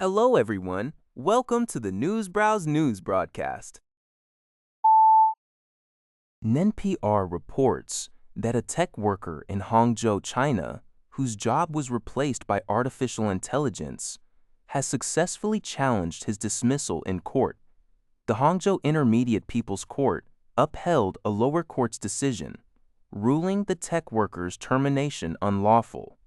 Hello, everyone. Welcome to the Newsbrowse News broadcast. NPR reports that a tech worker in Hangzhou, China, whose job was replaced by artificial intelligence, has successfully challenged his dismissal in court. The Hangzhou Intermediate People's Court upheld a lower court's decision, ruling the tech worker's termination unlawful.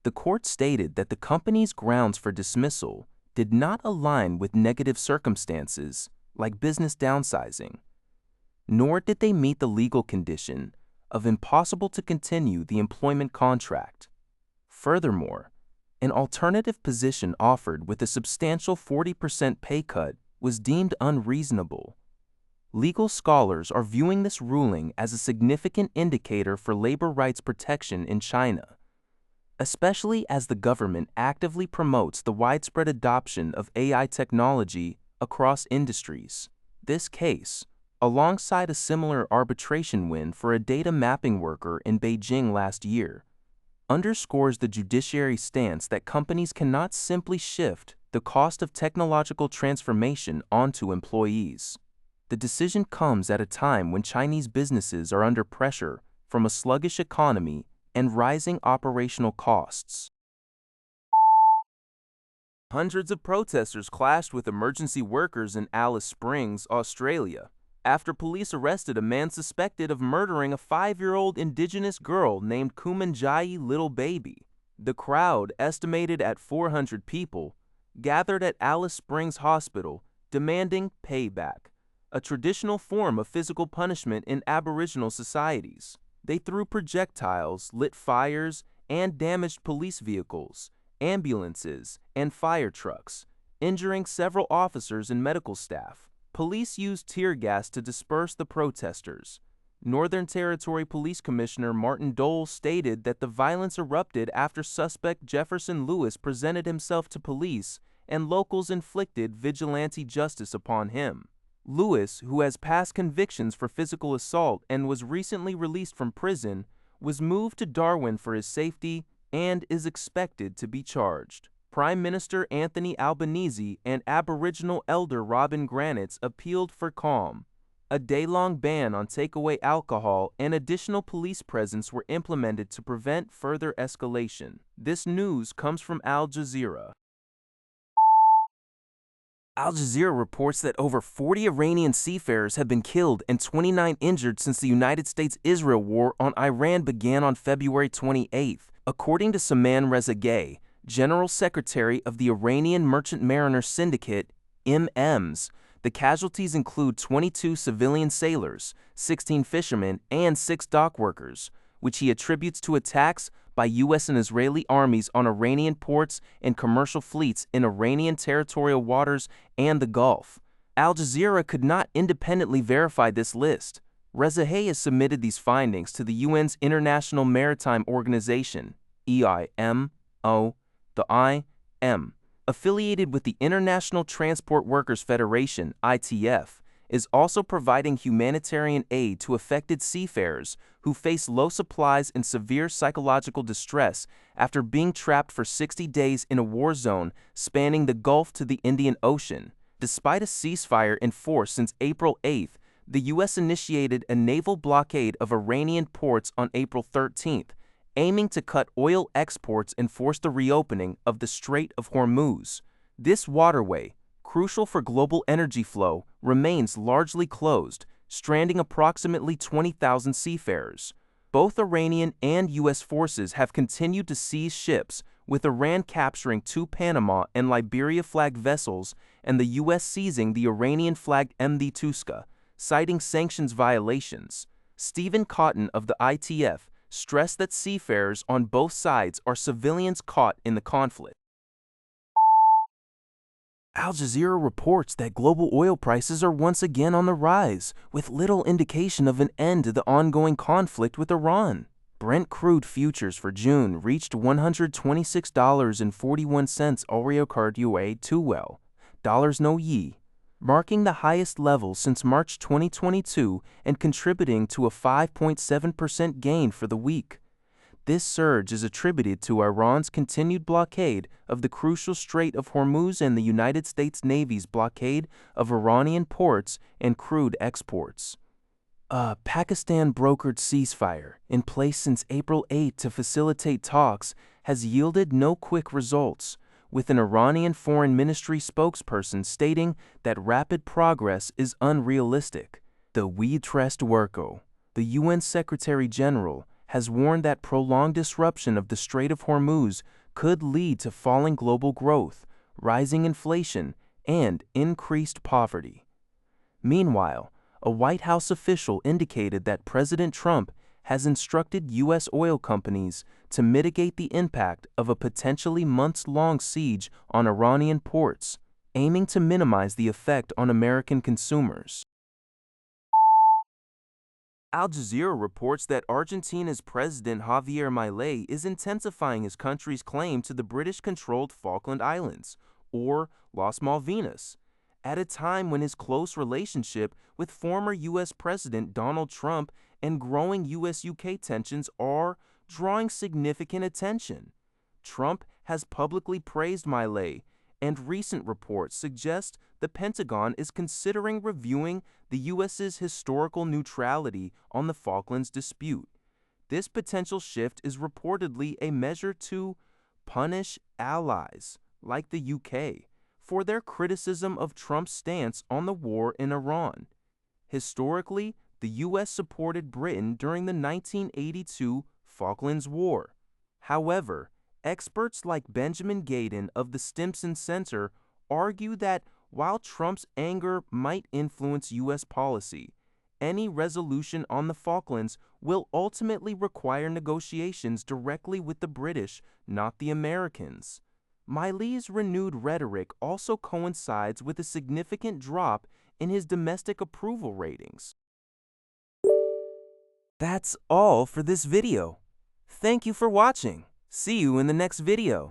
The court stated that the company's grounds for dismissal did not align with negative circumstances like business downsizing, nor did they meet the legal condition of impossible to continue the employment contract. Furthermore, an alternative position offered with a substantial 40% pay cut was deemed unreasonable. Legal scholars are viewing this ruling as a significant indicator for labor rights protection in China, especially as the government actively promotes the widespread adoption of AI technology across industries. This case, alongside a similar arbitration win for a data mapping worker in Beijing last year, underscores the judiciary's stance that companies cannot simply shift the cost of technological transformation onto employees. The decision comes at a time when Chinese businesses are under pressure from a sluggish economy and rising operational costs. Hundreds of protesters clashed with emergency workers in Alice Springs, Australia, after police arrested a man suspected of murdering a 5-year-old indigenous girl named Kumanjayi Little Baby. The crowd, estimated at 400 people, gathered at Alice Springs Hospital demanding payback, a traditional form of physical punishment in Aboriginal societies. They threw projectiles, lit fires, and damaged police vehicles, ambulances, and fire trucks, injuring several officers and medical staff. Police used tear gas to disperse the protesters. Northern Territory Police Commissioner Martin Dole stated that the violence erupted after suspect Jefferson Lewis presented himself to police and locals inflicted vigilante justice upon him. Lewis, who has past convictions for physical assault and was recently released from prison, was moved to Darwin for his safety and is expected to be charged. Prime Minister Anthony Albanese and Aboriginal elder Robin Granitz appealed for calm. A day-long ban on takeaway alcohol and additional police presence were implemented to prevent further escalation. This news comes from Al Jazeera. Al Jazeera reports that over 40 Iranian seafarers have been killed and 29 injured since the United States-Israel war on Iran began on February 28th. According to Saman Rezagay, General Secretary of the Iranian Merchant Mariner Syndicate, IMEMS, the casualties include 22 civilian sailors, 16 fishermen, and 6 dock workers, which he attributes to attacks by U.S. and Israeli armies on Iranian ports and commercial fleets in Iranian territorial waters and the Gulf. Al Jazeera could not independently verify this list. Rezagay has submitted these findings to the UN's International Maritime Organization, EIMO, the IM, affiliated with the International Transport Workers Federation, ITF, is also providing humanitarian aid to affected seafarers who face low supplies and severe psychological distress after being trapped for 60 days in a war zone spanning the Gulf to the Indian Ocean. Despite a ceasefire in force since April 8th, the U.S. initiated a naval blockade of Iranian ports on April 13th, aiming to cut oil exports and force the reopening of the Strait of Hormuz. This waterway, crucial for global energy flow, remains largely closed, stranding approximately 20,000 seafarers. Both Iranian and U.S. forces have continued to seize ships, with Iran capturing 2 Panama and Liberia-flagged vessels and the U.S. seizing the Iranian-flagged MV Tuska, citing sanctions violations. Stephen Cotton of the ITF stressed that seafarers on both sides are civilians caught in the conflict. Al Jazeera reports that global oil prices are once again on the rise, with little indication of an end to the ongoing conflict with Iran. Brent crude futures for June reached $126.41 $2 no ye, marking the highest level since March 2022 and contributing to a 5.7% gain for the week. This surge is attributed to Iran's continued blockade of the crucial Strait of Hormuz and the United States Navy's blockade of Iranian ports and crude exports. A Pakistan-brokered ceasefire, in place since April 8 to facilitate talks, has yielded no quick results, with an Iranian Foreign Ministry spokesperson stating that rapid progress is unrealistic. The We Trust Worko, the UN Secretary-General, has warned that prolonged disruption of the Strait of Hormuz could lead to falling global growth, rising inflation, and increased poverty. Meanwhile, a White House official indicated that President Trump has instructed U.S. oil companies to mitigate the impact of a potentially months-long siege on Iranian ports, aiming to minimize the effect on American consumers. Al Jazeera reports that Argentina's President Javier Milei is intensifying his country's claim to the British-controlled Falkland Islands, or Las Malvinas, at a time when his close relationship with former U.S. President Donald Trump and growing U.S.-UK tensions are drawing significant attention. Trump has publicly praised Milei, and recent reports suggest the Pentagon is considering reviewing the U.S.'s historical neutrality on the Falklands dispute. This potential shift is reportedly a measure to punish allies, like the UK, for their criticism of Trump's stance on the war in Iran. Historically, the U.S. supported Britain during the 1982 Falklands War. However, experts like Benjamin Gaden of the Stimson Center argue that while Trump's anger might influence U.S. policy, any resolution on the Falklands will ultimately require negotiations directly with the British, not the Americans. Milei's renewed rhetoric also coincides with a significant drop in his domestic approval ratings. That's all for this video. Thank you for watching. See you in the next video.